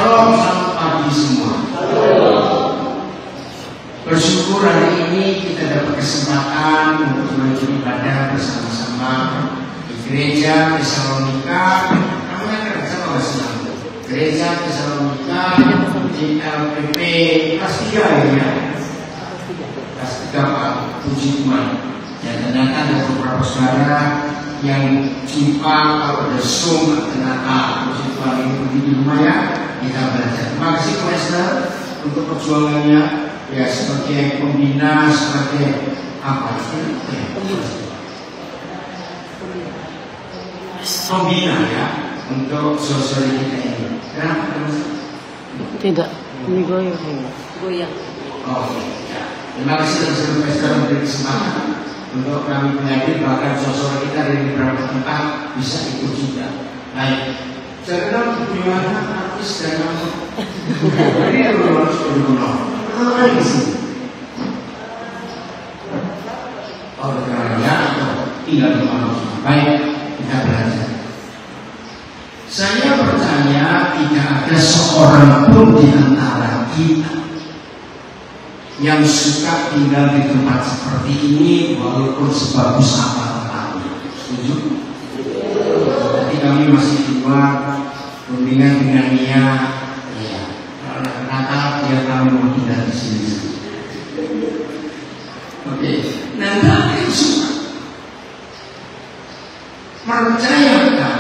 Shalom, selamat pagi semua. Bersyukur hari ini kita dapat kesempatan untuk beribadah bersama-sama di gereja Tesalonika. Kamu yang kerja apa senang? Gereja Tesalonika di LPP kelas 3 ya. Kelas 3 Pak, puji Tuhan. Dan ternyata ada beberapa saudara yang jumpa kalau ada Zoom, ternyata puji Tuhan ini begitu lumayan. Kita belajar. Terima kasih Pak Esther untuk perjuangannya ya, sebagai pembina, sebagai apa itu? Pembina ya untuk sosial kita ini. Kenapa? Tidak, ini goyang. Oh ya. Terima kasih Pak Esther memberi kesempatan untuk kami mengajar, bahkan sosial kita dari beberapa tempat bisa ikut juga. Baik. Saya kenal bagaimana artis dan ini harus berguna. Apa di sini? Oh, caranya tinggal di mana? Baik, kita belajar. Saya percaya tidak ada seorang pun di antara kita yang suka tinggal di tempat seperti ini walaupun sebagus apa tempatnya. Setuju? Jadi kami masih di luar pembinaan dengan Nia, ya. Rata dia kami mau tinggal di sini. Oke, nah yang suka percayakah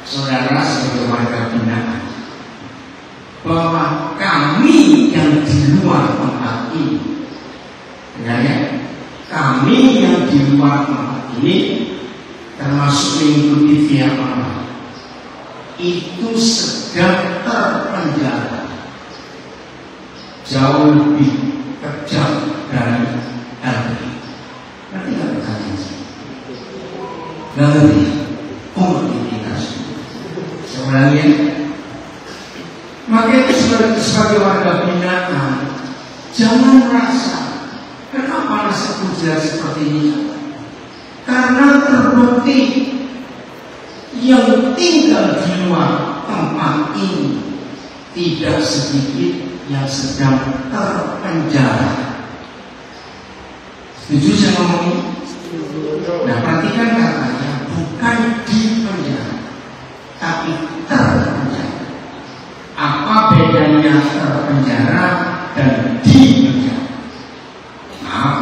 saudara sebagai warga binaan bahwa kami yang di luar tempat ini, ya, kami yang di luar tempat ini termasuk mengikuti firman itu sedang terpenjara jauh lebih kejam dari LPP. Nanti nggak bertanya sih. Nggak ngerti. Komunitas. Sebenarnya, maka itu sebagai warga binaan, jangan merasa kenapa rasa pujian seperti ini. Karena terbukti yang tinggal di luar tempat ini tidak sedikit yang sedang terpenjara. Setuju saya ngomong ini? Nah, perhatikan katanya bukan di penjara, tapi terpenjara. Apa bedanya terpenjara dan di penjara? Maaf,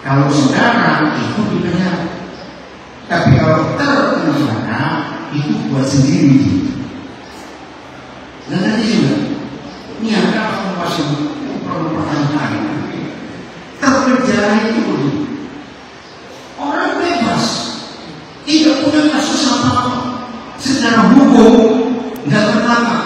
kalau saudara itu di penjara, tapi kalau terpenjara itu buat sendiri. Dan nanti juga, ini ada apa masuk pertanyaan? Terpenjara itu orang bebas, tidak punya kasus apa-apa, secara hukum nggak tertangkap,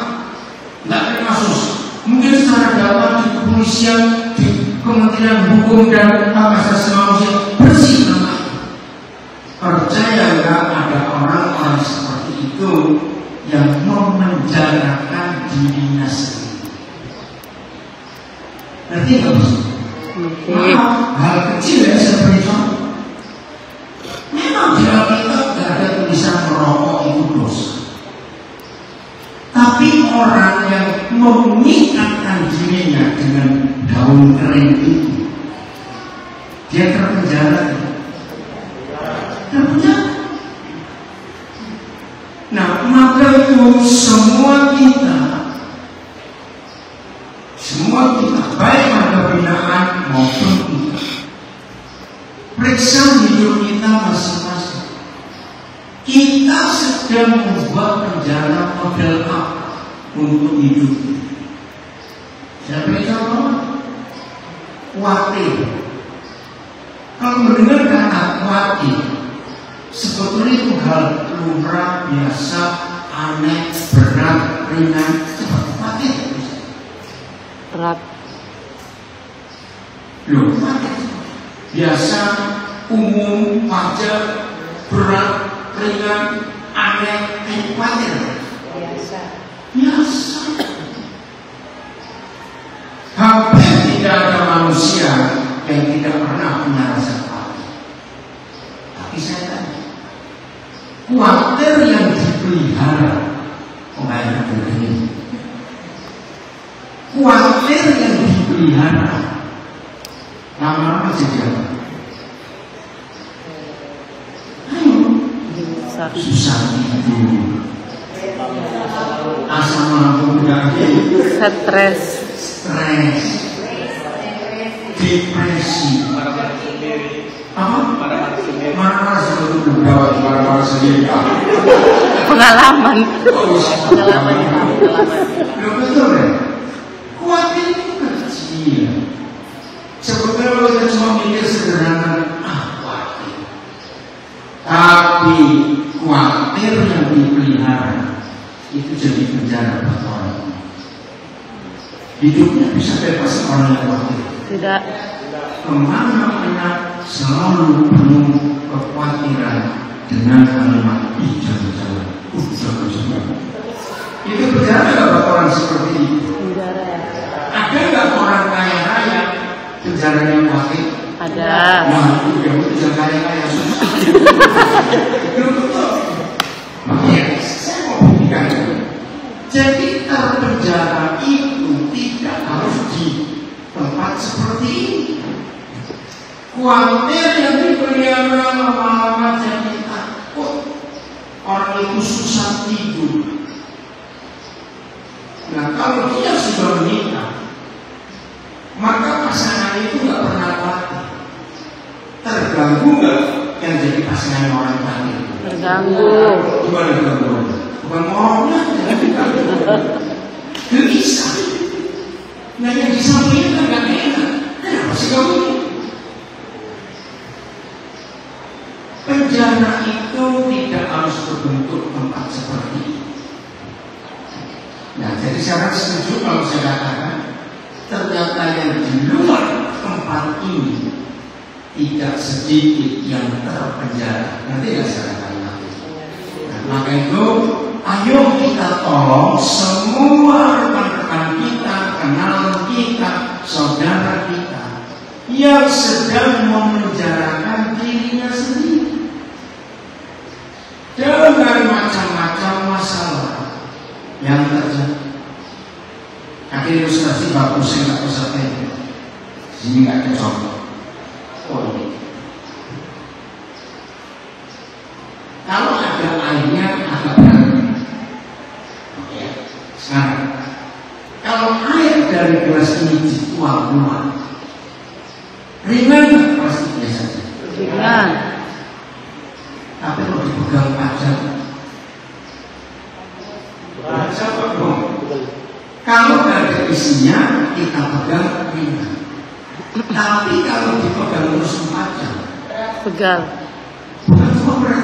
nggak ada kasus. Mungkin secara dakwah di kepolisian, di Kementerian Hukum dan Hak Asasi Manusia bersih nama. Percaya nggak ada orang-orang seperti itu yang memenjarakan dirinya sendiri? Ngerti nggak bos? Hal kecil ya seperti itu. Memang di Alkitab nggak ada tulisan merokok itu dosa. Tapi orang yang mengikatkan dirinya dengan daun kering itu, dia terpenjara. Nah, maka itu semua kita baik warga binaan maupun kita, periksa hidup kita masing-masing. Kita sedang membuat penjara model apa untuk hidup kita? Saya beri contoh, khawatir. Kalau mendengar kata khawatir, sebetulnya itu hal lumrah, biasa, aneh, berat, ringan, seperti khawatir. Berat. Loh, biasa, umum, wajar, berat, ringan, aneh, khawatir. Biasa. Hampir tidak ada manusia yang tidak pernah punya rasa khawatir. Tapi saya tanya, khawatir yang dipelihara, pemain begini, pelihara. Lama-lama jadi apa? Susah tidur, asam lambung tinggi, stres, depresi, apa? Marah sendiri. pengalaman. Lo betul ya? Khawatir itu kecil. Sebetulnya kita cuma mikir sederhana, khawatir. Tapi khawatir yang dipelihara itu jadi penjara buat orang. Hidupnya bisa bebas orang yang khawatir. Tidak. Kemana-mana selalu penuh kekhawatiran dengan kalimat jangan-jangan. Itu penjara nggak buat orang seperti itu? Penjara. Ada nggak orang kaya raya penjaranya khawatir? Ada. Nah itu yang penjara kaya-kaya susah. Itu betul. Makanya saya mau buktikan. Jadi terpenjara itu tidak harus di tempat seperti ini. Khawatir yang dipelihara lama-lama jadi takut. Orang itu susah tidur. Nah kalau dia sudah menikah, maka pasangan itu nggak pernah khawatir. Terganggu nggak yang jadi pasangan orang tadi? Terganggu. Gimana terganggu? Bukan orangnya, gelisah. Nah yang disampaikan kan nggak enak. Kenapa sih kamu ini? Penjara itu tidak harus berbentuk tempat seperti ini. Nah, jadi saya setuju kalau saya katakan ternyata yang di luar tempat ini tidak sedikit yang terpenjara. Nanti ya saya katakan lagi. Nah, maka itu, ayo kita tolong semua rekan-rekan kita, kenalan kita, saudara kita yang sedang memenjarakan dirinya sendiri dengan macam-macam masalah yang terjadi. Ada ilustrasi bagus saya nggak usah tanya. Sini nggak ada contoh. Oh ini. Kalau ada airnya agak berat. Oke. Sekarang, kalau air dari gelas ini dituang-tuang, ringan pasti biasa. Ringan. Tapi kalau dipegang pajak, kalau nggak ada isinya, kita pegang ringan. Tapi kalau dipegang terus pajak, Pegang. bukan cuma berat,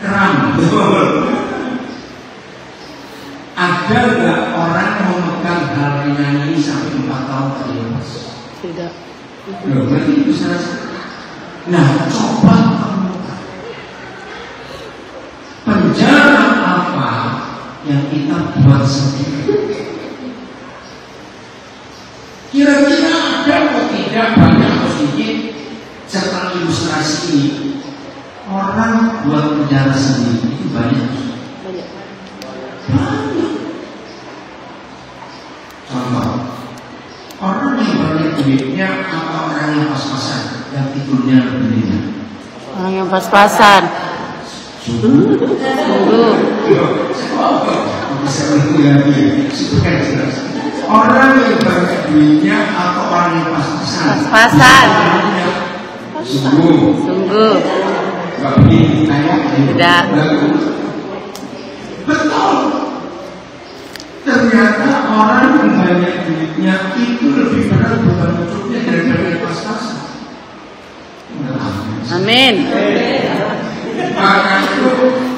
keram. Ada nggak orang memegang hal ringan ini sampai 4 tahun terlepas? Tidak. Loh, berarti itu salah. Nah, coba kamu penjara apa yang kita buat sendiri? Kira-kira ada atau tidak, banyak atau sedikit serta ilustrasi ini orang buat penjara sendiri itu banyak. Banyak. Contoh, orang yang banyak duitnya atau orang yang pas-pasan yang tidurnya lebih ringan. Orang yang pas-pasan. Sungguh. Orang yang banyak duitnya atau orang yang pas-pasan. Pas-pasan. Sungguh. Gak begini kayak Tidak. Betul. Ternyata orang yang banyak duitnya itu lebih berat beban hidupnya daripada yang pas-pasan. Amin. Maka itu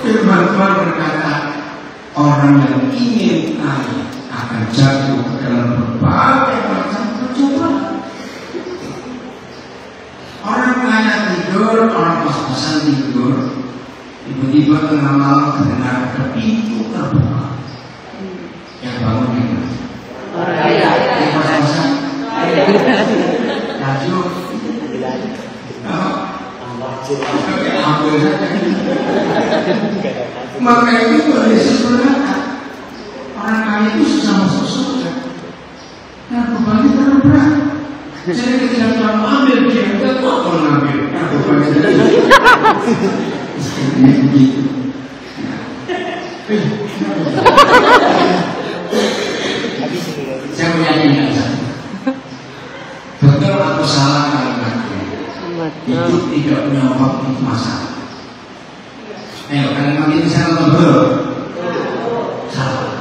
firman Tuhan berkata, orang yang ingin kaya akan jatuh ke dalam berbagai macam percobaan. Orang kaya tidur, orang pas-pasan tidur, tiba-tiba tengah malam terdengar ada pintu terbuka. Yang bangun itu Orang kaya. yang pas-pasan laju maka itu boleh sebenarnya orang kaya itu susah masuk surga. Saya meyakinkan satu. Betul atau salah kalimatnya? Hidup tidak punya waktu itu masalah. Ayo kalimat ini salah atau betul? Salah.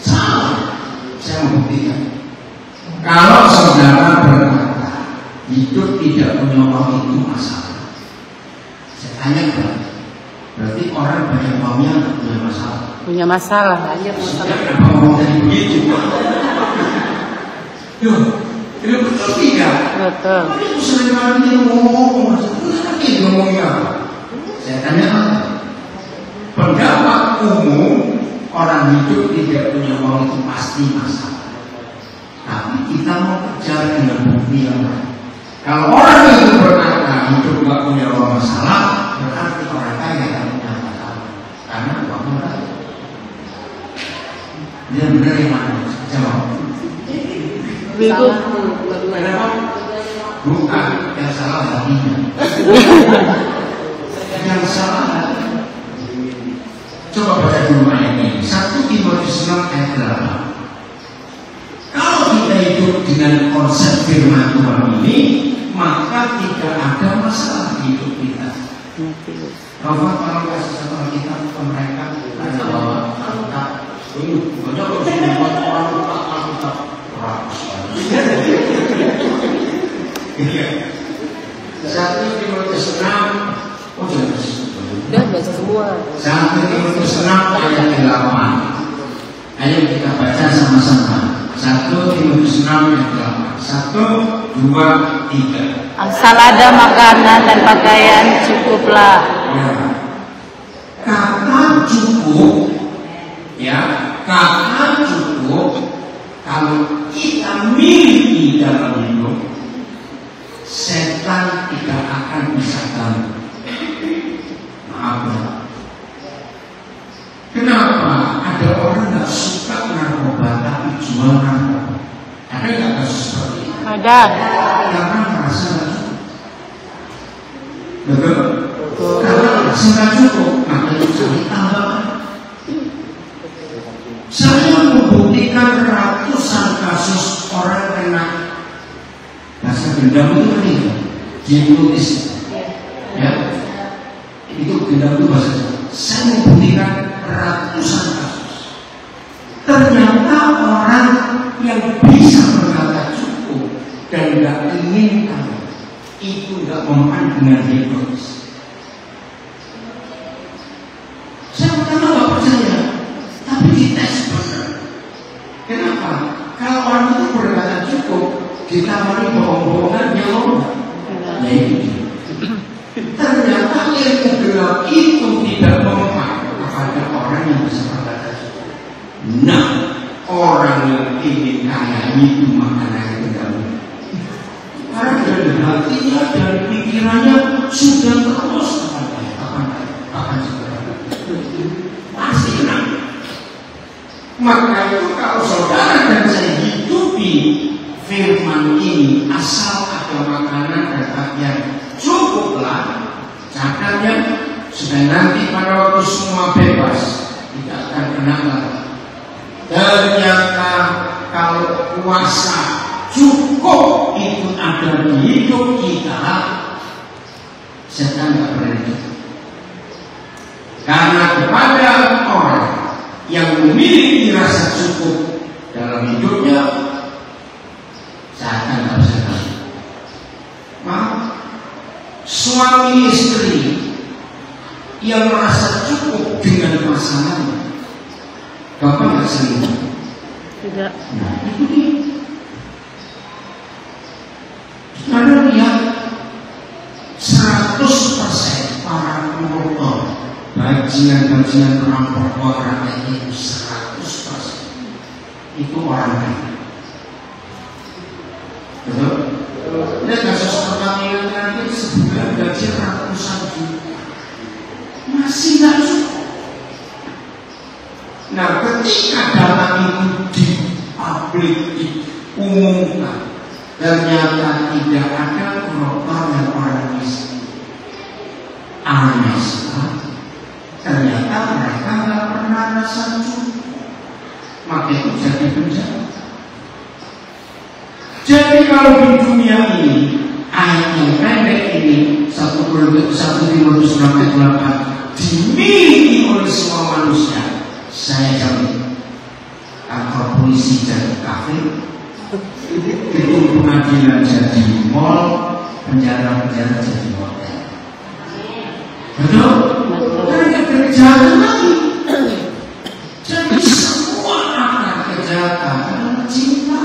Salah. Saya membuktikan. Kalau saudara berkata hidup tidak punya waktu itu masalah, saya tanya berarti orang banyak maunya punya masalah. Punya masalah. Sudah kenapa ngomong tadi begitu? Yo, itu betul tidak? Betul. Itu sering kali dia ngomong, kenapa dia ngomongnya apa? Saya tanya apa? Pendapat umum orang hidup tidak punya uang itu pasti masalah. Tapi kita mau kejar dengan bukti yang lain. Kalau orang itu berkata hidup gak punya uang masalah, berarti orang kaya gak punya masalah. Karena uang murah. Dia benar yang mana? Jawab. Kenapa? Bukan, yang salah hatinya. Yang salah hatinya. Coba baca dulu ayat ini. 1 Timotius 6 ayat 8. Kalau kita hidup dengan konsep firman Tuhan ini, maka tidak ada masalah di hidup kita. Rafa, kalau kasih satu kita ke mereka, ada bawa Alkitab. Banyak orang buat orang lupa Alkitab. Iya. 1 Timotius 6. Oh, jangan Udah baca semua. 1 Timotius 6 ayat 8. Ayo kita baca sama-sama. 1 Timotius 6 ayat 8. 1, 2, 3. Asal ada makanan dan pakaian cukuplah. Ya. Kata cukup, ya, kata cukup kalau kita miliki dalam hidup, setan tidak akan bisa ganggu. Maaf ya. Kenapa ada orang nggak suka narkoba tapi jual narkoba? Ada nggak kasus seperti ini? Ada. Karena merasa nggak cukup. Betul? Karena merasa nggak cukup, makanya cari tambahan. Saya membuktikan ratusan kasus orang kena bahasa dendam itu meninggal di Indonesia. Ya, itu dendam itu bahasa. Saya membuktikan ratusan kasus. Ternyata orang yang bisa berkata cukup dan tidak inginkan itu tidak mempan dengan hipnotis. Saya pertama nggak percaya, tapi dites benar. Kenapa? Kalau orang itu berkata cukup, ditawari bohong-bohongan yang mau, ya itu. Ternyata ilmu gelap itu tidak mempan kepada orang yang bisa berkata cukup. Nah, orang yang ingin kaya itu makanan yang terdahulu. Karena dari hatinya, dari pikirannya sudah terus kapan pasti menang. Maka itu kalau saudara dan saya hidupi firman ini, asal ada makanan dan pakaian cukuplah, catatnya sudah nanti pada waktu semua bebas tidak akan kena lagi. Ternyata kalau puasa cukup itu ada di hidup kita, setan tidak berani. Karena kepada orang yang memiliki rasa cukup dalam hidupnya, setan tidak bisa berani. Suami istri yang merasa cukup dengan pasangannya, gampang nggak selingkuh? Tidak. Nah, itu dia. Saudara lihat 100% para koruptor, bajingan-bajingan perampok orang itu 100% itu orang kaya. Betul? Dan kasus Pertamina terakhir sebulan gaji ratusan juta, masih nggak cukup. Nah, ketika data itu dipublik, diumumkan, ternyata tidak ada koruptor yang orang miskin. Aneh sekali. Ternyata ternyata mereka nggak pernah rasa cukup. Maka itu jadi penjara. Jadi kalau di dunia ini ayat yang pendek ini 1 Timotius 6:8 dimiliki oleh semua manusia, saya jamin kantor polisi jadi kafe, itu pengadilan jadi mall, penjara-penjara jadi hotel. Betul? Karena kejahatan lagi. Jadi semua akar kejahatan adalah cinta.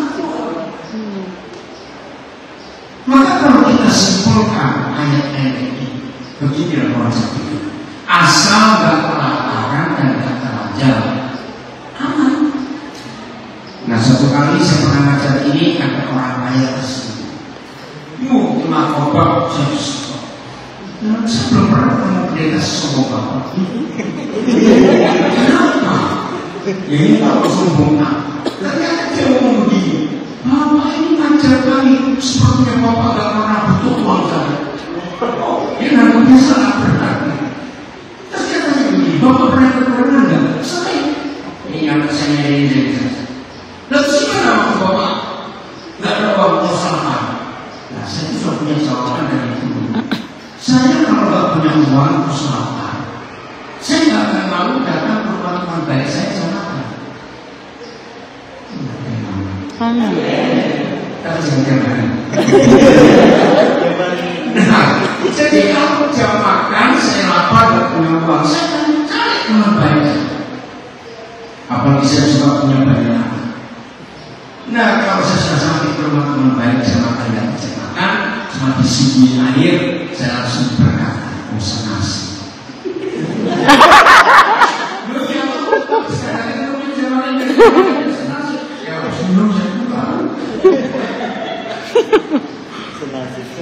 Maka kalau kita simpulkan ayat ini, beginilah konsep itu. Asal gak kelaparan dan gak terlanjur, aman. Nah, satu kali saya pernah ngajar ini, ada orang kaya kesini. Yuk, terima bapak, saya suka. Nah, saya belum pernah ketemu pendeta sombong bapak. Kenapa? Ya ini kalau sombong, ternyata dia ngomong begini. Bapak ini ngajar kami sepertinya bapak gak pernah butuh uang kami. Dia nggak bisa berat. Terus dia tanya begini, bapak pernah kekurangan nggak? Saya ini anak saya ini jadi saja. Lalu gimana waktu bapak nggak ada uang usaha? Nah, saya itu sudah punya jawaban dari itu. Saya kalau nggak punya uang usaha, saya nggak akan malu datang ke rumah teman baik saya sama. Tapi jangan. Nah, jadi kalau jam makan saya lapar dan punya uang, saya akan cari teman baik. Apalagi saya suka punya banyak. Nah, kalau saya sudah sampai ke rumah teman baik, saya makan dan saya makan, cuma disuguhi air, saya langsung berkata, usaha nasi.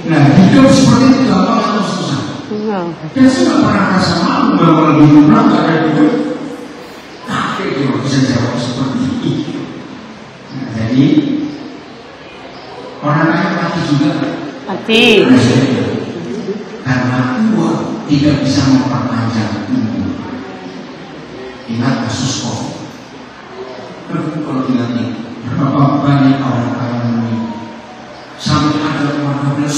Nah, hidup seperti itu gampang atau susah? Dan saya nggak pernah rasa malu bahwa lagi murah nggak ada duit. Tapi kalau bisa jawab seperti itu. Nah, jadi orang kaya mati juga. Mati. Karena uang tidak bisa memperpanjang umur. Ingat kasus COVID. Kalau ingat nih, berapa banyak orang kaya ini sampai ada keluarga bilang,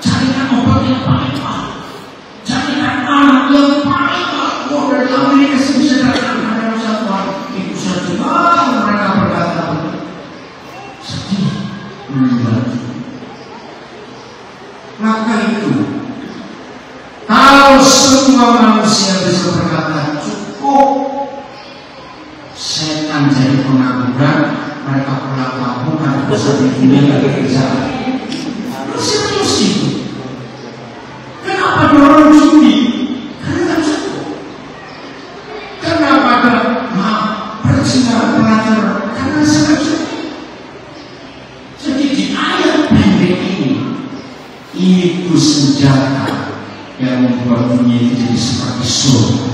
carikan obat yang paling mahal, carikan anak yang paling mahal. Wah, dari Amerika bisa datang ada satu hari itu saja. Mereka berkata sedih meninggal. Maka itu kalau semua manusia bisa berkata cukup, setan jadi pengangguran, mereka pulang kampung karena dosa di dunia tidak bisa. Serius itu. Kenapa dorong judi? Karena tak cukup. Kenapa ada berzina pelajar? Karena sangat cukup. Jadi di ayat pendek ini, itu senjata yang membuat dunia itu jadi seperti surga.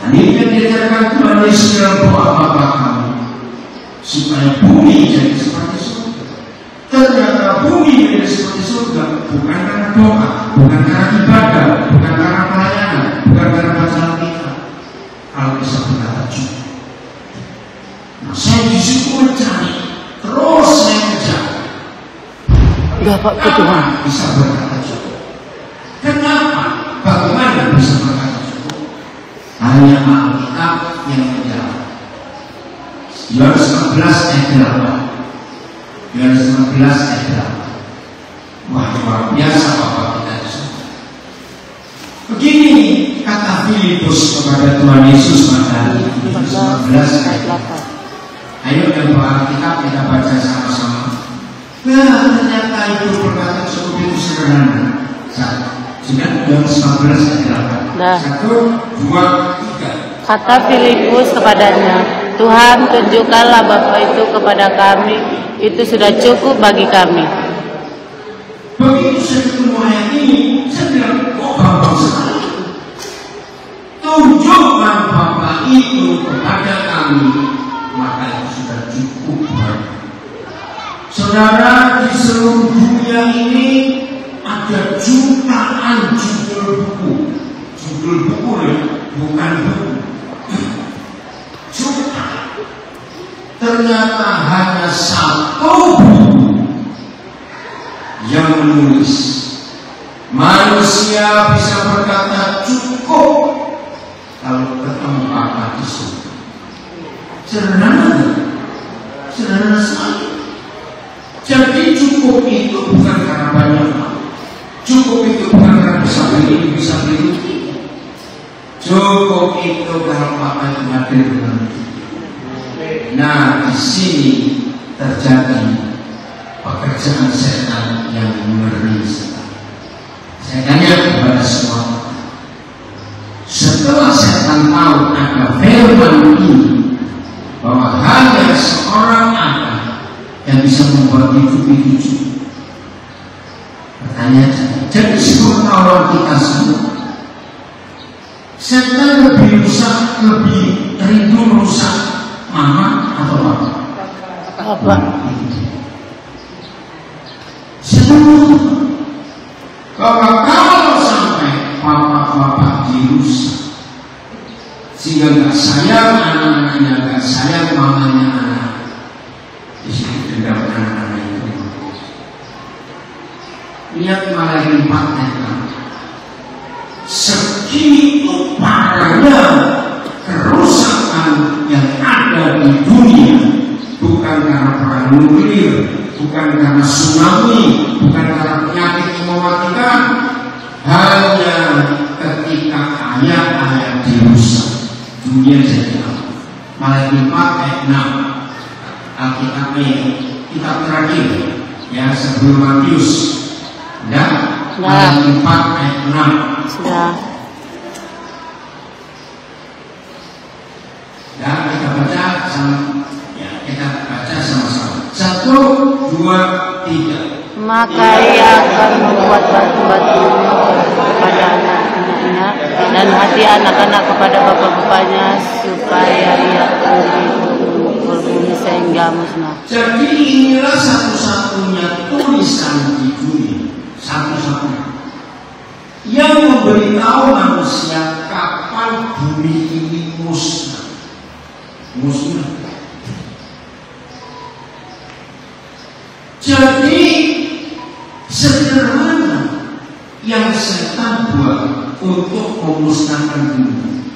Dan ini yang diajarkan Tuhan Yesus dalam doa Bapa kami, supaya bumi jadi seperti surga. Ternyata bumi jadi seperti surga bukan karena doa, bukan karena ibadah, bukan karena pelayanan, bukan karena bacaan kita. Kalau bisa berkata cukup. Nah, saya disitu mencari, terus saya kejar. Bapak kedua bisa berkata cukup. Kenapa? Bagaimana bisa berkata cukup? Hanya Alkitab yang menjawab. Yohanes 15 ayat 8. Yohanes 15 ayat 8. Wah, luar biasa Bapak kita disini. Begini kata Filipus kepada Tuhan Yesus pada Yohanes 15 ayat 8. Ayo kita Alkitab kita baca sama-sama. Nah, ternyata itu perkataan cukup itu sederhana. Sudah Yohanes 15 ayat 8. 1, 2, 3. Kata Filipus kepadanya, Tuhan, tunjukkanlah Bapa itu kepada kami, itu sudah cukup bagi kami. Begitu saya ketemu ayat ini, saya bilang, kok gampang sekali. Tunjukkan Bapa itu kepada kami, maka itu sudah cukup bagi. Saudara, di seluruh dunia ini ada jutaan judul buku. Judul buku ya. bukan buku, cuma ternyata hanya satu buku yang menulis. Manusia bisa berkata cukup kalau ketemu Bapa di surga. Sederhana sekali. Jadi cukup itu bukan karena banyak, cukup itu bukan karena bisa beli, bisa beli. Cukup itu kalau Bapa itu hadir dengan kita. Nah, di sini terjadi pekerjaan setan yang mengeri sekali. Saya tanya kepada semua, setelah setan tahu ada firman ini, bahwa hanya seorang anak yang bisa membuat hidup itu, pertanyaan, jadi sebelum awal kita semua, setan lebih rusak, lebih rindu merusak mama atau bapak? Bapak. Sebelum bahwa kalau sampai bapak dirusak sehingga nggak sayang anak-anaknya, nggak sayang mamanya anak, di situ dendam anak-anak itu. Lihat Malaikat 4 ayat 6. Segitu parahnya kerusakan yang ada di dunia, bukan karena perang nuklir, bukan karena tsunami, bukan karena penyakit yang mematikan, hanya ketika ayat-ayat dirusak, dunia jadi apa? Malaikat 4 ayat 6. Alkitab kitab terakhir ya sebelum Matius, ya, Malaikat 4 ayat 6. Sudah. Ya, kita baca sama-sama. 1, 2, 3. Maka ia akan membuat batu-batu kepada anak-anaknya dan hati anak-anak kepada bapak-bapaknya, supaya ia memukul bumi sehingga musnah. Jadi inilah satu-satunya tulisan di dunia, satu-satunya yang memberitahu manusia kapan bumi ini musnah. Jadi sederhana yang setan buat untuk memusnahkan bumi,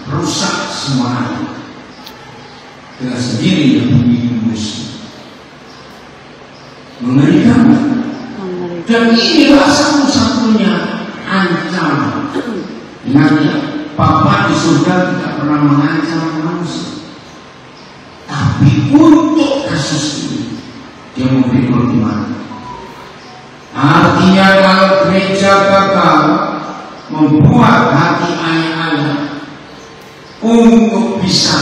rusak semuanya dengan sendirinya bumi ini musnah. Mengerikan. Dan inilah satu-satunya ancaman. Ingat ya, Bapa di surga tidak pernah mengancam manusia, tapi untuk kasus ini dia memberi ultimatum. Artinya kalau gereja gagal membuat hati ayah-ayah untuk bisa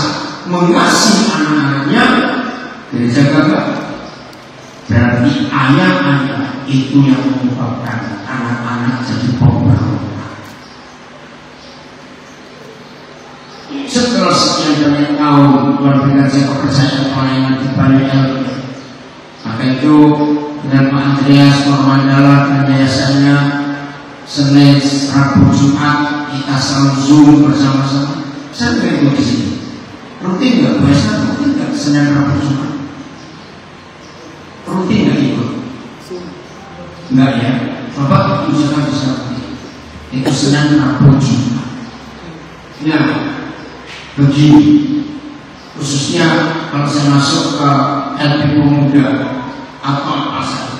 mengasihi anak-anaknya, gereja gagal. Berarti ayah-ayah itu yang menyebabkan anak-anak jadi pemberontak. Setelah sekian banyak tahun luar biasa kepercayaan pelayanan di Bali LP, maka itu dengan Pak Andreas Kormandala dan yayasannya, Senin, Rabu, Jumat kita selalu Zoom bersama-sama. Saya nggak ikut di sini. Rutin nggak? Biasa rutin nggak? Senin, Rabu, Jumat. Rutin nggak ikut? Enggak ya. Bapak misalkan bisa rutin. Itu Senin, Rabu, Jumat. Nah, begini, khususnya kalau saya masuk ke LP Pemuda atau apa saja,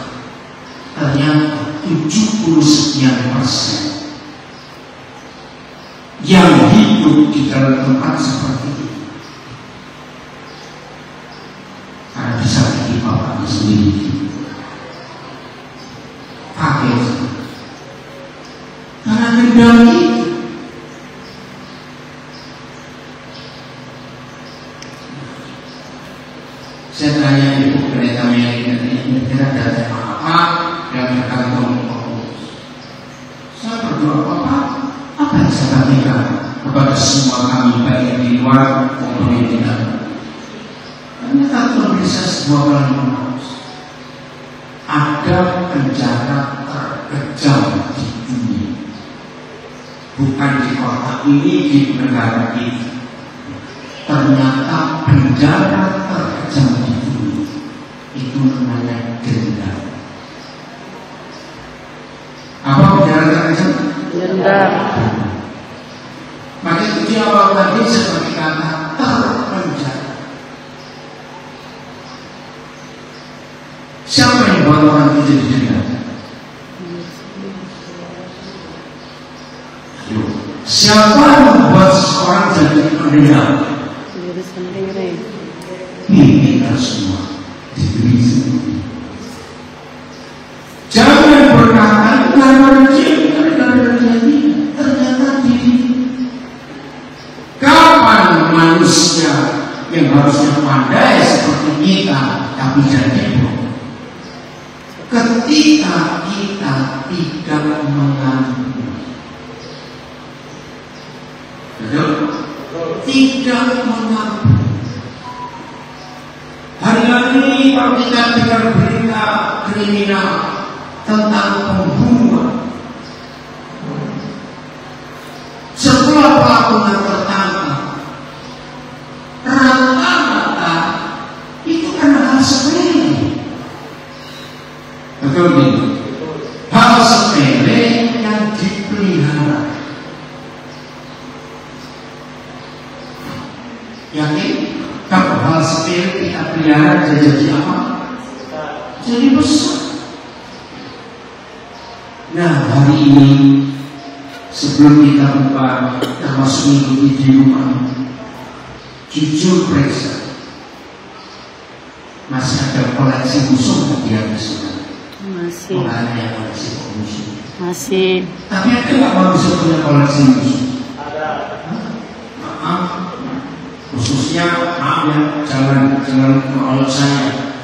ternyata 70% yang hidup di dalam tempat seperti itu karena bisa bikin bapaknya sendiri, kaget karena dendam itu. Saya tanya ibu pendeta Melika ini kira data apa yang tergantung fokus. Saya berdoa apa yang saya katakan kepada semua kami baik di luar maupun di dalam. Ternyata Tuhan bisa sebuah kalimat. Ada penjara terkejam di dunia, bukan di kota ini, di negara ini. Ternyata penjara terkejam di dunia itu namanya dendam. Apa penjara terkejam? Dendam. Maka itu di awal tadi seperti kata terpenjara. Siapa yang buat orang itu jadi dendam? Siapa yang membuat seseorang jadi pendendam? Diri sendiri. Kita semua diberi sendiri. Jangan berkata karena cinta jadi ternyata diri. Kapan manusia yang harusnya pandai seperti kita tapi jadi bodoh? Ketika kita tidak mengampuni. Betul? Tidak mengampuni. Hari-hari kalau kita dengar berita kriminal tentang pembunuhan, setelah pelakunya tertangkap, rata-rata itu kan hal sepele. Betul gitu? Hal sepele yang dipelihara. Yakin? Kalau hal sepele kita pelihara jadi apa? Jadi besar. Nah, hari ini sebelum kita buka termasuk mengikuti di rumah, jujur periksa, masih ada koleksi musuh di atas sana. Masih. Ada koleksi musuh. Masih. Tapi ada nggak manusia punya koleksi musuh? Ada. Khususnya maaf ya, jangan menolak saya.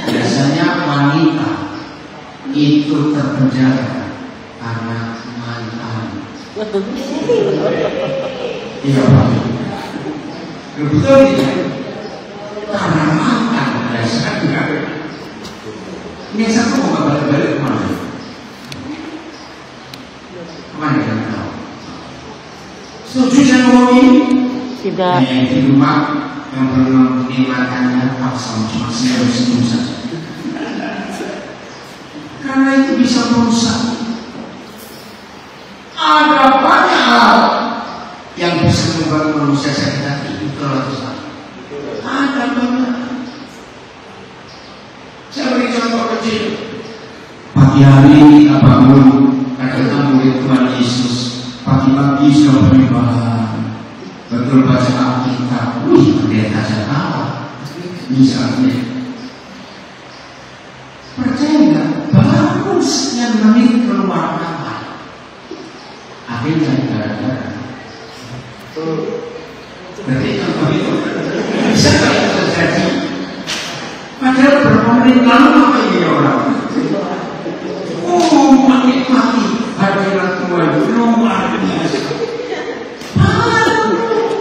Biasanya wanita itu terpenjara karena mantan. Iya Pak. Betul tidak? Karena mantan biasanya. Ini satu mau balik kemana? Kemana yang tahu? Setuju saya ngomong ini? Tidak. Yang di rumah yang belum dimakannya paksa cuma senyum saja. Karena itu bisa merusak. Ada banyak hal yang bisa membuat manusia sakit hati itu rusak. Ada banyak. Saya beri contoh kecil. Pagi hari kita bangun, ada murid Tuhan Yesus. Pagi-pagi sudah beribadah, betul baca Alkitab. Wih, pendeta salah. Misalnya. Percaya nggak? Bangun sekian menit keluar kamar. Akhirnya gara-gara. Berarti contoh itu bisa nggak itu terjadi? Padahal berapa menit lalu apa ini orang? Oh, mati hadirat Tuhan luar biasa.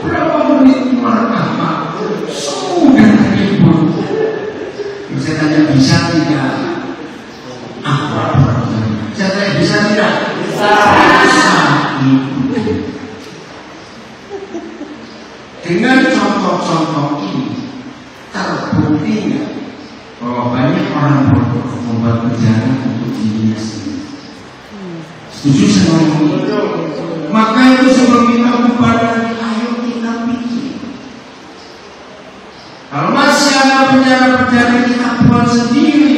Berapa menit keluar kamar? Sudah ribut. Saya tanya bisa tidak? Saya tanya bisa tidak? Bisa. Dengan contoh-contoh ini terbukti bahwa banyak orang bodoh membuat penjara untuk dirinya sendiri. Setuju sama ini? Maka itu sebelum kita bubar, ayo kita pikir. Kalau masih ada penjara-penjara kita buat sendiri.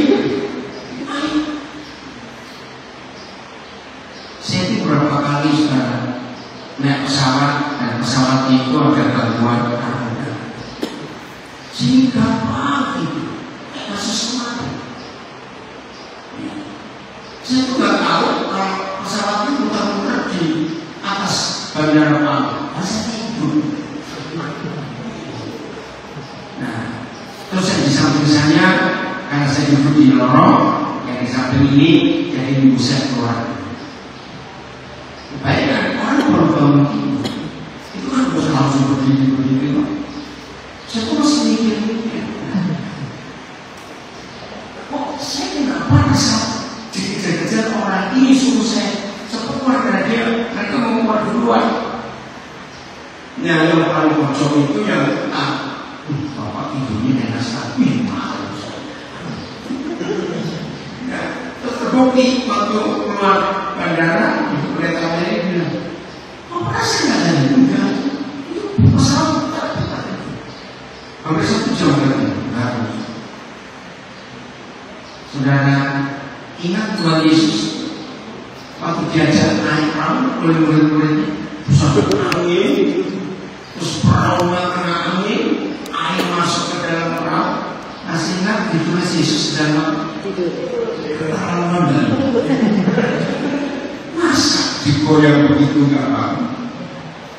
Saya itu berapa kali sekarang naik pesawat dan pesawat itu ada gangguan karena sehingga pagi ada sesuatu. Saya tuh nggak tahu kalau pesawat itu muter-muter di atas bandara Palu. Saya tidur. Nah, terus yang di samping saya, karena saya duduk di lorong, yang di samping ini jadi ibu saya keluar. Baik kan, orang baru bangun itu kan harus langsung berdiri. Saya tuh masih mikir. Kok saya kenapa saat dikejar-kejar orang ini suruh saya cepat keluar dari dia, mereka mau keluar Nah, yang paling pojok itu yang bapak tidurnya enak sekali, mahal. Nah, terbukti waktu keluar bandara itu keretanya ini bilang, operasi nggak ada enggak, itu pesawat hampir 1 jam lagi. Saudara ingat Tuhan Yesus waktu diajak naik perahu oleh murid-muridnya, pusat angin, terus perahunya kena angin, air masuk ke dalam perahu. Masih ingat ditulis Yesus dalam ketahuan. Masa digoyang begitu nggak apa?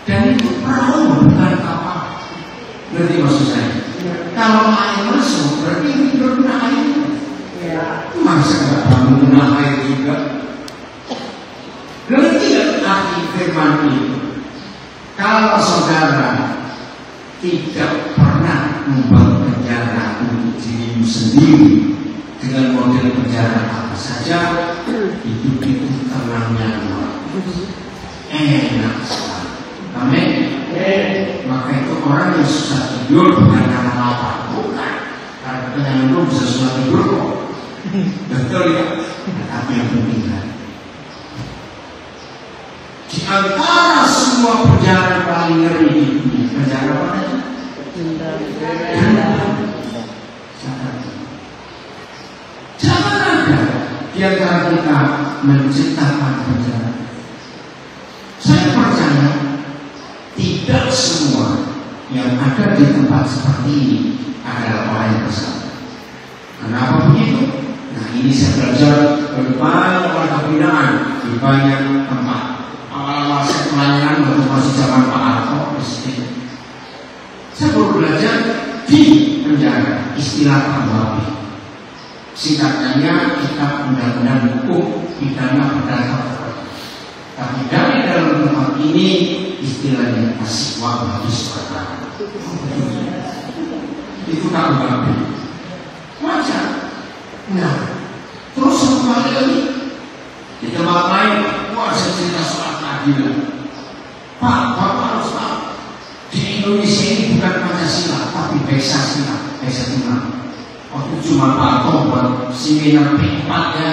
Dan itu perahu bukan kapal. Ngerti maksud saya? Kalau air masuk berarti tidur kena air. Masa nggak bangun kena air juga? Ngerti nggak arti firman itu? Kalau saudara tidak pernah membangun penjara untuk dirimu sendiri dengan model penjara apa saja, hidup itu tenangnya enak sekali. Amin. Maka itu orang yang susah tidur bukan karena lapar, bukan karena kenyang itu bisa susah tidur kok. Betul ya? Tapi yang penting kan, di antara semua penjara paling ngeri di dunia, penjara apa? Jangan ada di antara kita menciptakan penjara. Saya percaya tidak semua yang ada di tempat seperti ini adalah orang yang bersalah. Kenapa begitu? Nah, ini saya belajar dari banyak warga binaan di banyak tempat. Awal-awal saya pelayanan waktu masih zaman Pak Harto, saya baru belajar di penjara istilah KUHP. Singkatannya Kitab Undang-Undang Hukum Pidana Perdata. Tapi dari dalam tempat ini istilahnya Aswa Habis Perkara. Itu KUHP. Wajar. Nah, terus satu kali lagi di tempat lain, wah saya cerita soal keadilan. Pak, Bapak harus tahu, di Indonesia ini bukan Pancasila, tapi Pancasila. Waktu cuma Pak Harto buat seminar P4 ya,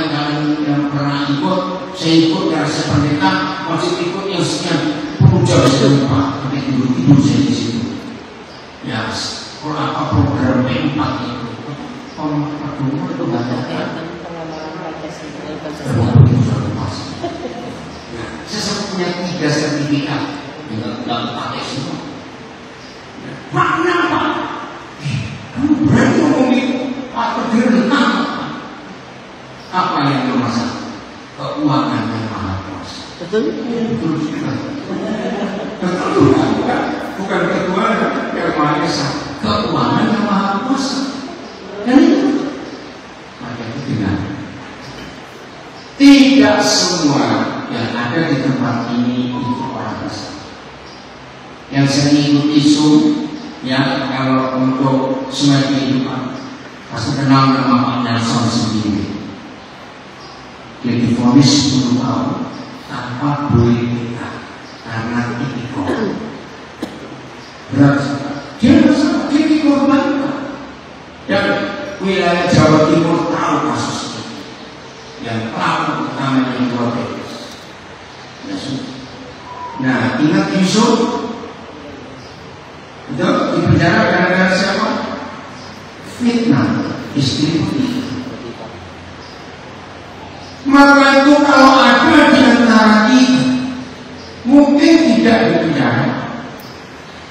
yang pernah ikut, saya ikut dari saya pendeta, wajib ikut yang sekian puluh jam saya lupa, tapi tidur saya di situ. Ya, kalau apa program P4 itu? Pengumuman itu banyak. Saya punya 3 sertifikat, nggak pakai semua. Makna apa? Kamu berani ngomong itu? Atau direntang? Apa yang bermasalah? Keuangan yang maha kuasa. Betul sekali. Betul bukan keuangan yang maha esa, keuangan yang maha kuasa. Dan itu, maka itu tidak semua yang ada di tempat ini itu orang besar. Yang saya ikuti ya kalau untuk semua kehidupan, pasti kenal nama Pak Nelson sendiri. Dia divonis 10 tahun tanpa boleh nikah karena tipikor. Berat. Dia dikorbankan. Dan wilayah Jawa Timur tahu kasus ini. Yang tahu utamanya yang protes. Nah, ingat Yusuf itu di penjara gara-gara siapa? Fitnah istri Potifar. Maka itu kalau ada di antara kita mungkin tidak di penjara,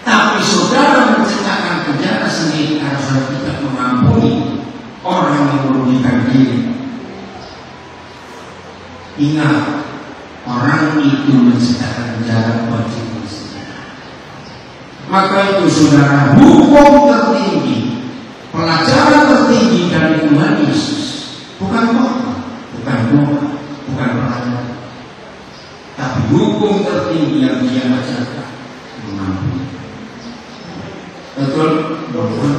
tapi saudara menciptakan penjara sendiri karena saudara tidak mengampuni orang yang merugikan diri. Ingat, orang itu menciptakan penjara buat diri sendiri. Maka itu saudara, hukum tertinggi, pelajaran tertinggi dari Tuhan Yesus bukan khotbah, bukan doa, bukan pelajaran, tapi hukum tertinggi yang Dia ajarkan mengampuni. Betul? Betul.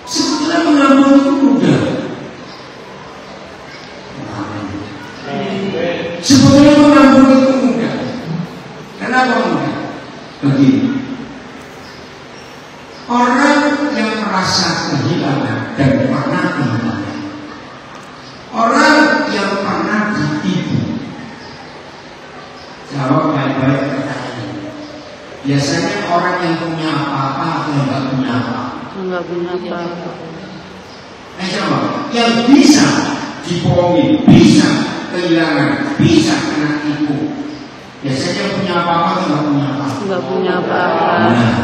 Sebetulnya mengampuni itu mudah. Sebetulnya mengampuni itu mudah. Jawab baik-baik pertanyaan. Biasanya orang yang punya apa-apa atau yang nggak punya apa? Enggak punya apa-apa. Jawab. Yang bisa dibohongi, bisa kehilangan, bisa kena tipu. Biasanya punya apa-apa atau nggak punya apa-apa? Enggak punya apa-apa. Nah,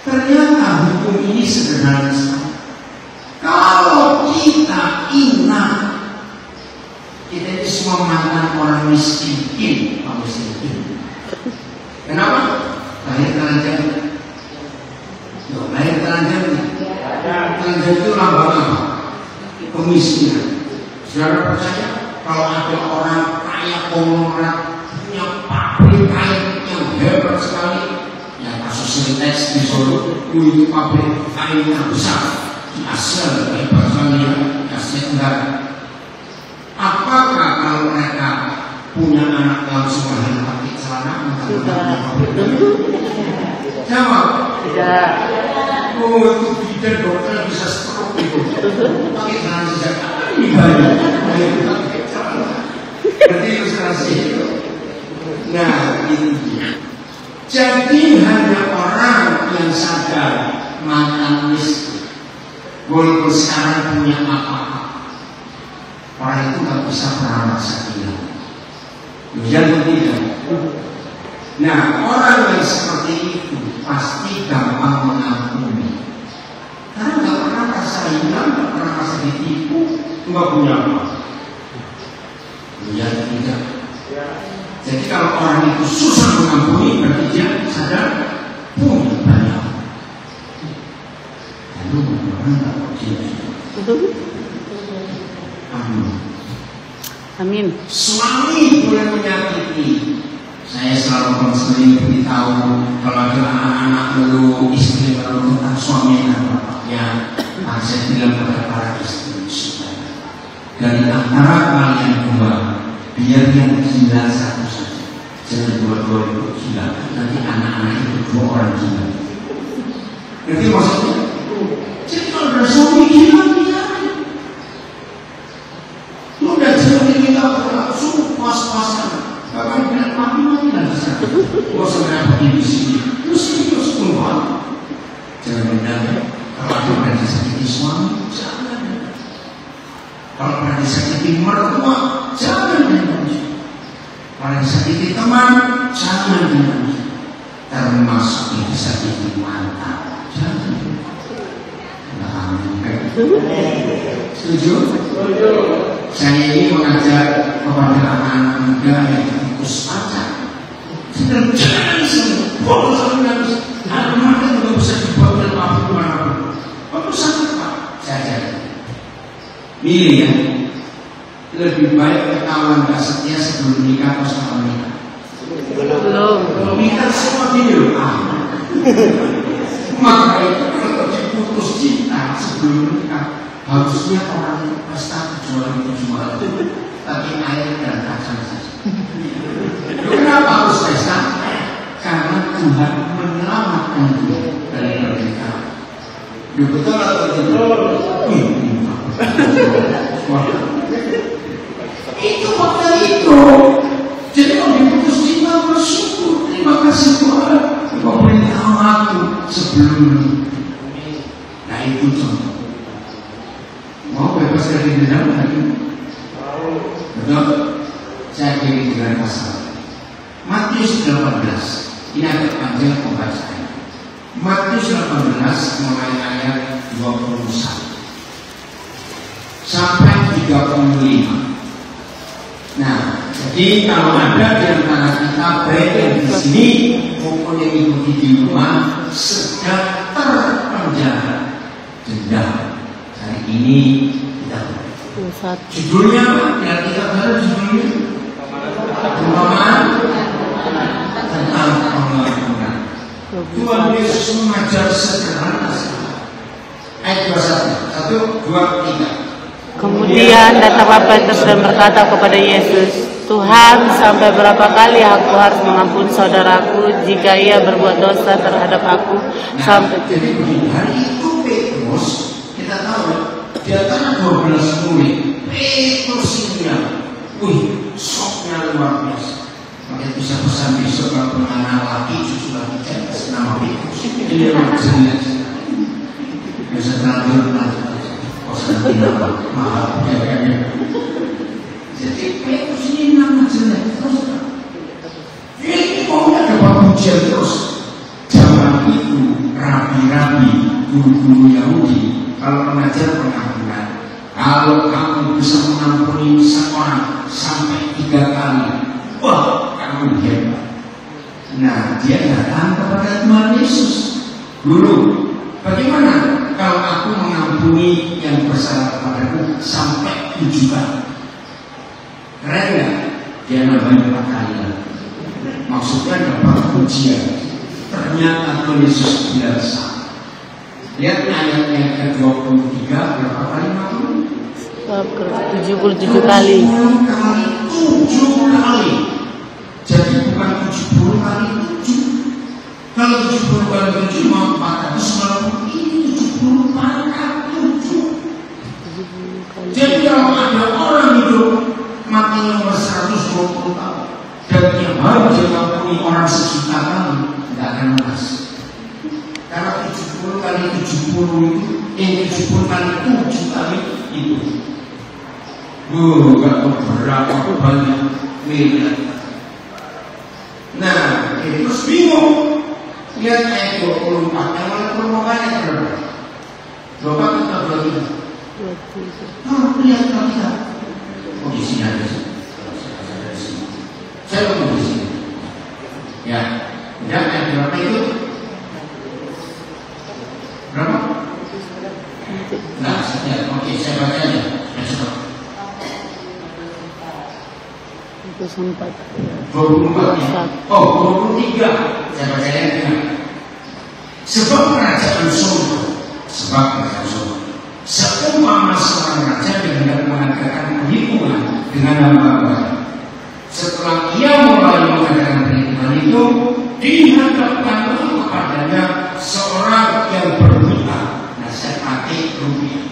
ternyata hukum ini sederhana sekali. Kalau kita ingat, kita ini semua mantan orang miskin, Pak miskin. Kenapa? Lahir telanjang. Lahir telanjang. Telanjang itu lambang apa? Kemiskinan. Saudara percaya kalau ada orang kaya konglomerat punya pabrik kain yang hebat sekali, ya kasus Sintex di Solo itu pabrik kain yang besar di Asia, hebat sekali ya, Asia Tenggara. Apakah kalau mereka punya anak langsung lahir pakai celana? Jawab. Tidak. Oh, itu bidan dokter bisa stroke itu. Pakai celana sejak kapan ini banyak? Pakai celana. Berarti ilustrasi itu. Nah, ini. Jadi hanya orang yang sadar mantan miskin, walaupun sekarang punya apa-apa, orang itu nggak bisa pernah merasa hilang. Yang tidak. Nah, orang yang seperti itu pasti gampang mengampuni, karena nggak pernah merasa hilang, nggak pernah merasa ditipu, nggak punya apa. Yang tidak. Jadi kalau orang itu susah mengampuni, berarti dia sadar punya banyak. Lalu mudah-mudahan tak begini. Amin. Amin. Suami boleh menyakiti. Saya selalu konseling beritahu kalau ada anak-anak lalu istri lalu tentang suami dan bapaknya. Saya bilang kepada para istri supaya dari antara kalian dua, biar yang gila satu saja, jangan dua-dua itu gila. Nanti anak-anak itu dua orang gila. Jadi maksudnya, jadi kalau ada suami gila, biarin. Lu udah jadi kita langsung pas-pasan. Bahkan bilang mati dan bisa. Gua sebenarnya begini di sini. Terus ini terus keluar. Jangan mendadak. Kalau ada pernah disakiti suami, jangan. Kalau pernah disakiti mertua, jangan dilanjut. Kalau disakiti teman, jangan dilanjut. Termasuk disakiti mantan, jangan. Nah, setuju? Setuju. Saya ini mengajar kepada anak-anak muda yang tikus pacar. Jangan sih, bodoh sekali. Anak-anak juga bisa dibawa dan apa dimanapun. Kamu sakit Pak? Saya milih ya. Lebih baik ketahuan gak setia sebelum nikah atau setelah nikah. Belum nikah semua video. Maka itu kalau diputus cinta sebelum nikah, harusnya orang itu pesta kecuali itu jual, tapi air dan kacang saja. Kenapa harus pesta? Karena Tuhan menyelamatkan dia dari pernikahan. Betul atau tidak? Itu fakta itu. Jadi kalau diputus cinta bersyukur, terima kasih Tuhan, Engkau beritahu aku sebelum menikah. Nah itu contoh. Mau bebas dari dendam lagi? Betul? Saya pilih dengan pasal Matius 18. Ini agak panjang pembacaan. Matius 18 mulai ayat 21 sampai 35. Nah, jadi kalau ada di antara kita baik yang di sini maupun yang ikuti di rumah sedang terpenjara dendam, hari ini kita judulnya biar kita tahu judulnya perumpamaan tentang pengampunan. Tuhan Yesus mengajar sederhana sekali. Ayat 21, 1, 2, 3. Kemudian datanglah Petrus dan berkata kepada Yesus, Tuhan, sampai berapa kali aku harus mengampuni saudaraku jika ia berbuat dosa terhadap aku? Sampai jadi begini, hari itu Petrus, kita tahu di antara 12 murid, Petrus ini Wih, soknya luar biasa. Makanya bisa pesan besok kalau punya anak laki, cucu laki, jangan kasih nama Pikus. Ini orang jelas. Bisa terlanjur nanti. Kosan nama mahal. Jadi Pikus ini nama jelas. Terus ini kok ada pujian terus. Zaman itu rabi-rabi guru-guru Yahudi kalau mengajar pengampunan. Kalau kamu bisa mengampuni seorang sampai 3 kali, wah, kamu hebat. Nah, dia datang kepada Tuhan Yesus. Guru, bagaimana kalau aku mengampuni yang bersalah kepadaku sampai 7 kali? Keren nggak? Dia namanya 4 kali. Maksudnya dapat ujian. Ternyata Tuhan Yesus tidak sah. Lihat ayat yang ke-23 berapa kali ngampuni? 77 kali. 7 kali. Jadi bukan 70 kali 7. Kalau 70 kali 7 mau 490, ini 70 kali 7. Jadi kalau ada orang hidup mati nomor 120 tahun dan yang harus diampuni orang sejuta kali, tidak akan lunas. Karena 70 kali 70 itu, yang 70 kali 7 kali itu. Gak berapa banyak miliar. Nah, ini terus bingung. Lihat ayat 24. Yang mana permukaannya berapa? 24 atau 23? 23. Oh, lihat kalau kita. Oh, di sini ada sih. Saya mau di sini. Ya, lihat ayat berapa itu? Berapa? Nah, oke, saya baca aja. Sempat 24 ya? Oh, 23. Saya baca yang sebab kerajaan surga, seumpama seorang raja yang hendak mengadakan perhitungan dengan hamba-hamba. Setelah ia mulai mengadakan perhitungan itu, dihadapkan kepadanya seorang yang berhutang. Nah, saya pakai rupiah.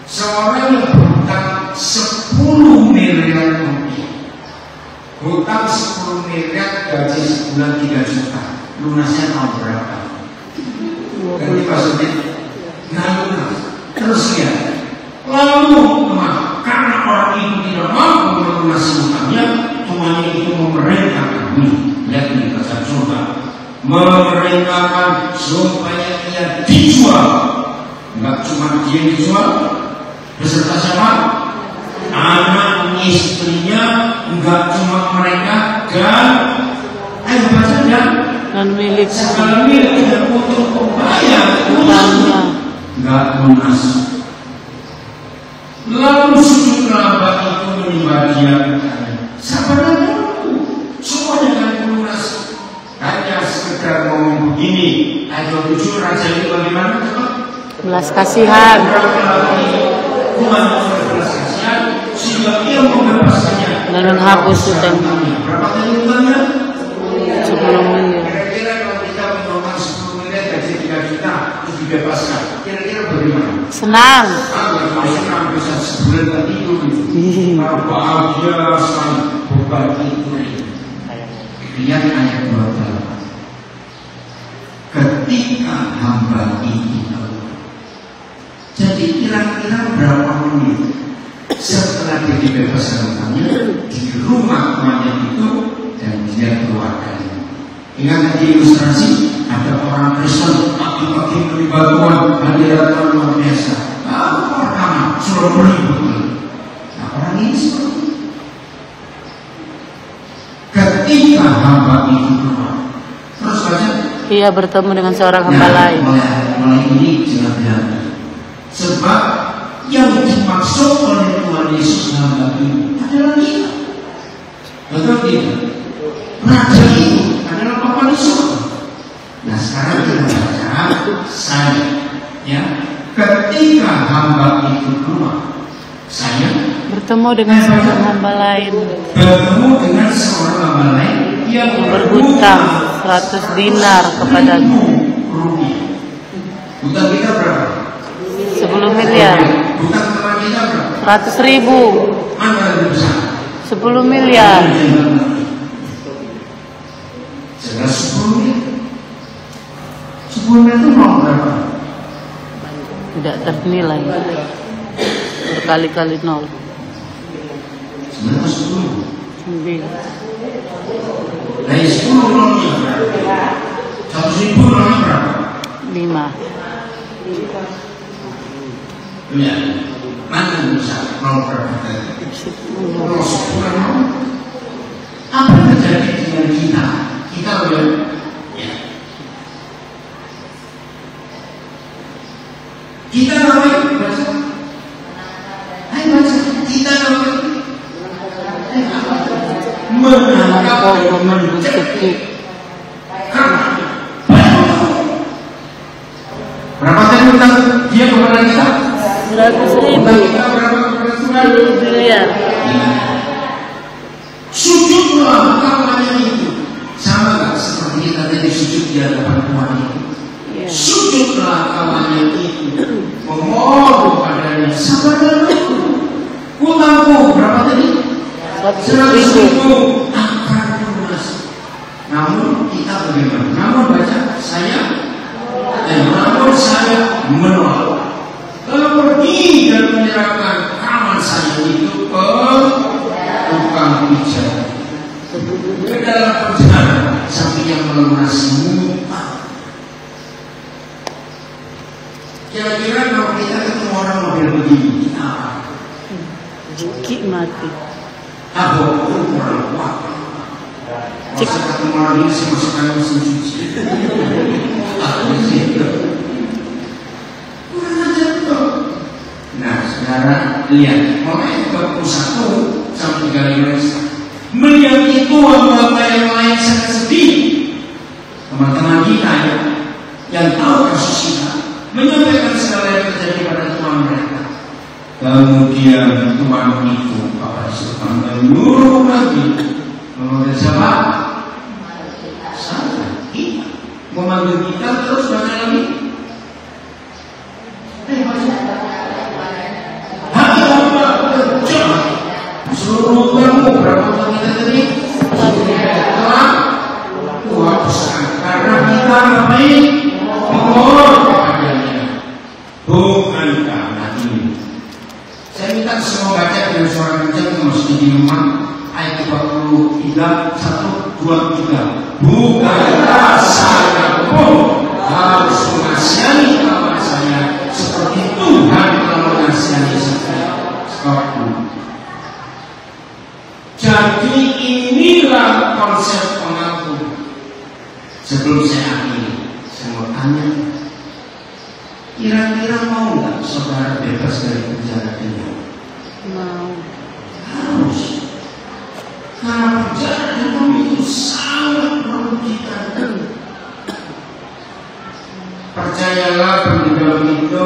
Seorang yang berhutang 10 miliar rupiah. Hutang 10 miliar, gaji sebulan 3 juta. Lunasnya tahun berapa? Ganti maksudnya? Nah, lunas. Terus ya, lalu karena orang itu tidak mampu melunasi hutangnya, Tuhannya itu memerintahkan lihat ini kata surga, memerintahkan supaya ia dijual. Enggak cuma dia dijual, beserta siapa? Anak istrinya, enggak cuma mereka, dan milik segala miliknya untuk membayar utangnya enggak lunas. Lalu sujudlah hamba itu menyembah dia. Sabarlah dulu, semuanya akan lunas. Hanya sekedar ngomong begini. Ayat 27 raja itu bagaimana? belas kasihan. Tuhan belas kasihan sehingga ia membebaskannya dan menghapus hutang. Berapa kali hutangnya? 10 miliar. Kira-kira kalau kita mengeluarkan 10 miliar gaji 3 juta terus dibebaskan, kira-kira bagaimana? Senang. Senang bisa sebulan tak tidur. Bahagia sekali berbagi itu. Lihat ayat 28. Ketika hamba itu, jadi kira-kira berapa menit setelah dia dibebaskan hutangnya di rumah tuannya itu dan dia keluarkan. Ingat di ilustrasi ada orang Kristen pagi-pagi beli batuan hadiah luar biasa. Pertama suruh beli betul. Nah, orang ini seperti ketika hamba itu keluar, terus saja ia bertemu dengan seorang hamba lain. Mulai ini jelas-jelas. Sebab yang dimaksud oleh Tuhan Yesus hamba ini adalah kita. Betul tidak? Raja itu adalah Bapa di surga. Nah, sekarang kita baca saya, ya. Ketika hamba itu keluar, saya bertemu dengan seorang hamba lain. Bertemu dengan seorang hamba lain yang berhutang 100 dinar kepadanya. Hutang kita berapa? 10 miliar. Hutang teman kita berapa? 100.000. Mana lebih besar? 10 miliar. Jelas 10 miliar. 10 miliar itu mau berapa? Tidak ternilai. Berkali-kali nol. Sebenarnya 10. 9. Dari 10 nolnya berapa? 100.000 nolnya berapa? 5. Ya, mana bisa nol berapa? 10. Apa yang terjadi dengan kita? Kita udah, ya. Kita namanya baca. Ayo baca. Kita namanya menangkap dan mencuri. Berapa tadi utang dia kepada kita? 100.000. Kita berapa kepada Tuhan? 10 miliar. Sujudlah kawannya itu. Sama gak seperti kita tadi sujud di hadapan Tuhan itu? Sujudlah kawannya itu. Memohon padanya. Sabarlah. Utangku berapa tadi? 100.000. Akan lunas. Namun kita bagaimana? Namun baca saya menolak. Kalau pergi dan menyerahkan kawan saya itu ke tukang pijat. Ke dalam perjalanan sampai yang melunasi muka. Kira-kira kalau kita ketemu orang model begini, kita apa? Jiki mati. Aku orang kuat. Masa ketemu orang ini saya masukkan mesin cuci. Aku situ. Kurang ajar tuh. Nah, saudara lihat, makanya ke 1 sampai 3 melihat itu anggota yang lain sangat sedih. Teman-teman kita yang tahu kasus kita menyampaikan segala yang terjadi pada Tuhan mereka. Kemudian Tuhan itu apa suka menyuruh lagi memanggil siapa? Saya, kita memanggil kita terus baca lagi. Suruh kamu berapa kita tadi? Tuhan pesan karena kita ngapain? Mohon kepadanya, bukan karena ini. Saya minta semua baca dengan suara kencang masih di rumah. Ayat 43, 1, 2, 3. Bukankah saya pun harus mengasihi kawan saya seperti Tuhan telah mengasihi saya. Jadi inilah konsep pengaku. Sebelum saya akhiri, saya mau tanya, kira-kira mau nggak saudara bebas dari penjara dunia? Mau. Harus. Karena penjara dunia itu sangat merugikan. Percayalah di dalam itu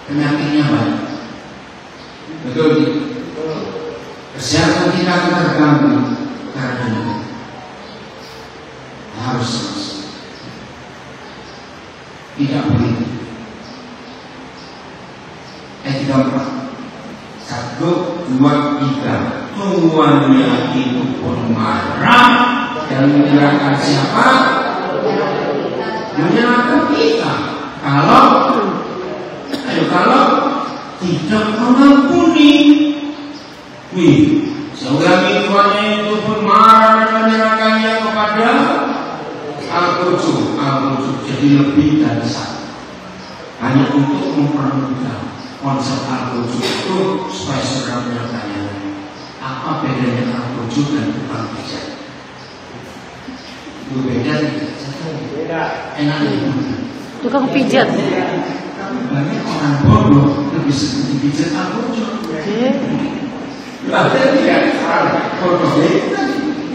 penyakitnya banyak. Betul. Kesehatan kita akan terganggu karena harus selesai. Tidak boleh. 3, 4. 1, 2, 3. Tuannya itu pun marah dan menyerahkan siapa? Menyerahkan kita. Kalau tidak mengampuni. Seorang tuannya itu pun marah dan menyerahkannya kepada Al-Quds. Jadi lebih dari satu. Hanya untuk mempermudah konsep Al-Quds itu supaya saudara bertanya, apa bedanya Al-Quds dan tukang pijat? Itu beda tidak? Beda. Enak itu. Tukang pijat. Banyak orang bodoh lebih seperti pijat Al-Quds. Ada tidak bodoh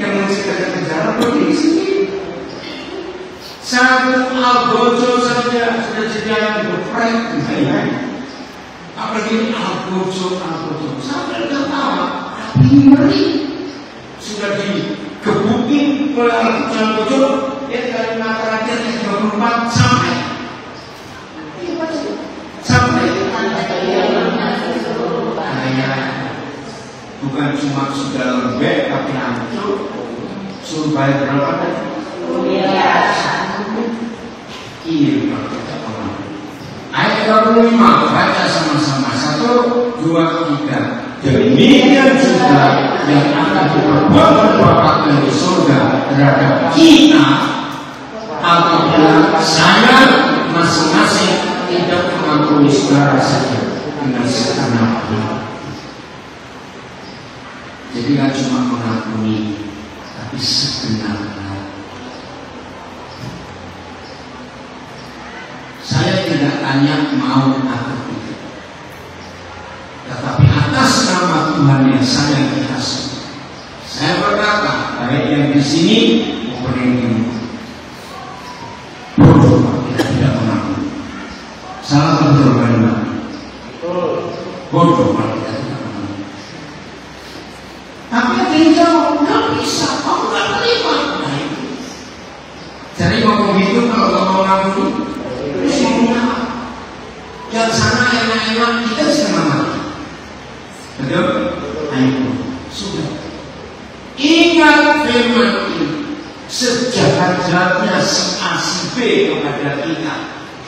yang menciptakan penjara bodoh di sini. Satu Al-Quds saja sudah jadi yang berprek. Apalagi Al-Quds sampai ketawa, tapi ngeri. Sudah digebukin oleh Al-Quds. Dia kalimat terakhir yang 24 sampai bukan yang cuma sudah lembek tapi hancur, suruh bayar berapa tadi? Iya, Pak, kita paham. Ayat 35, baca sama-sama. 1, 2, 3. Demikian juga yang akan diperbuat Bapa di surga terhadap kita apabila saya masing-masing tidak mengampuni saudara saja dengan segenap hati. Jadi tidak cuma mengampuni, tapi segenap hati. Saya tidak tanya mau atau tidak, tetapi atas nama Tuhan yang saya dikasih, saya berkata, baik yang di sini maupun yang di rumah, bodoh kita tidak mengampuni. Salah betul banget. Bodoh kita tidak mengampuni. Tapi ada yang jawab, nggak bisa, kamu nggak terima. Nah itu. Jadi ngomong gitu kalau nggak mau ngampuni. Yang sana enak-enak kita setengah mati. Betul? Ayo, sudah. Ingat firman ini. Sejahat-jahatnya si A si B kepada kita,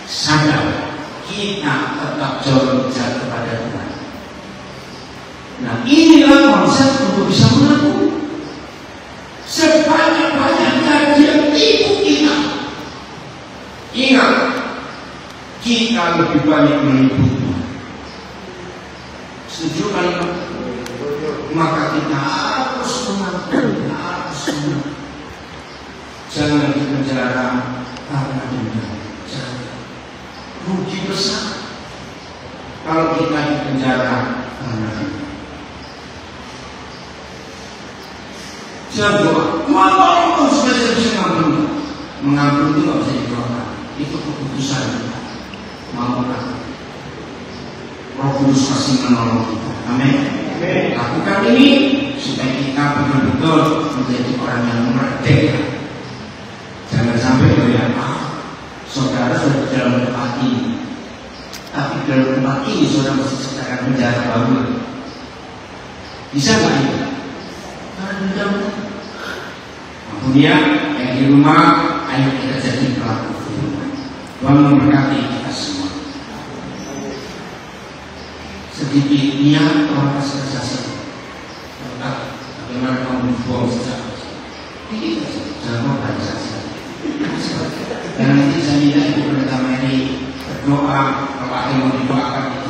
sadar kita tetap jauh kepada Tuhan. Nah inilah konsep untuk bisa mengaku. Sebanyak-banyaknya dia tipu kita. Ingat, kita lebih banyak menipu. Setuju kan? Maka kita harus mengampuni, harus mengampuni. Jangan dipenjara karena dendam. Jangan. Rugi besar kalau kita dipenjara karena dendam. Jangan doa. Tuhan kau supaya bisa mengampuni. Mengampuni itu nggak bisa didoakan. Itu keputusan kita. Mau tak? Roh Kudus pasti menolong kita. Amin. Lakukan ini supaya kita betul-betul menjadi orang yang merdeka. Jangan sampai doyan, saudara sudah di dalam tempat ini, tapi di dalam tempat ini saudara masih sedang penjara baru. Bisa nggak ini? Karena dendam. Kemudian yang di rumah, ayo kita jadi pelaku firman. Tuhan memberkati kita semua. Sedikit niat orang kasih bagaimana kamu buang sejak dikit saja, jangan mau saja. Dan nanti saya minta Ibu Pendeta Mary berdoa, kalau ada yang mau didoakan itu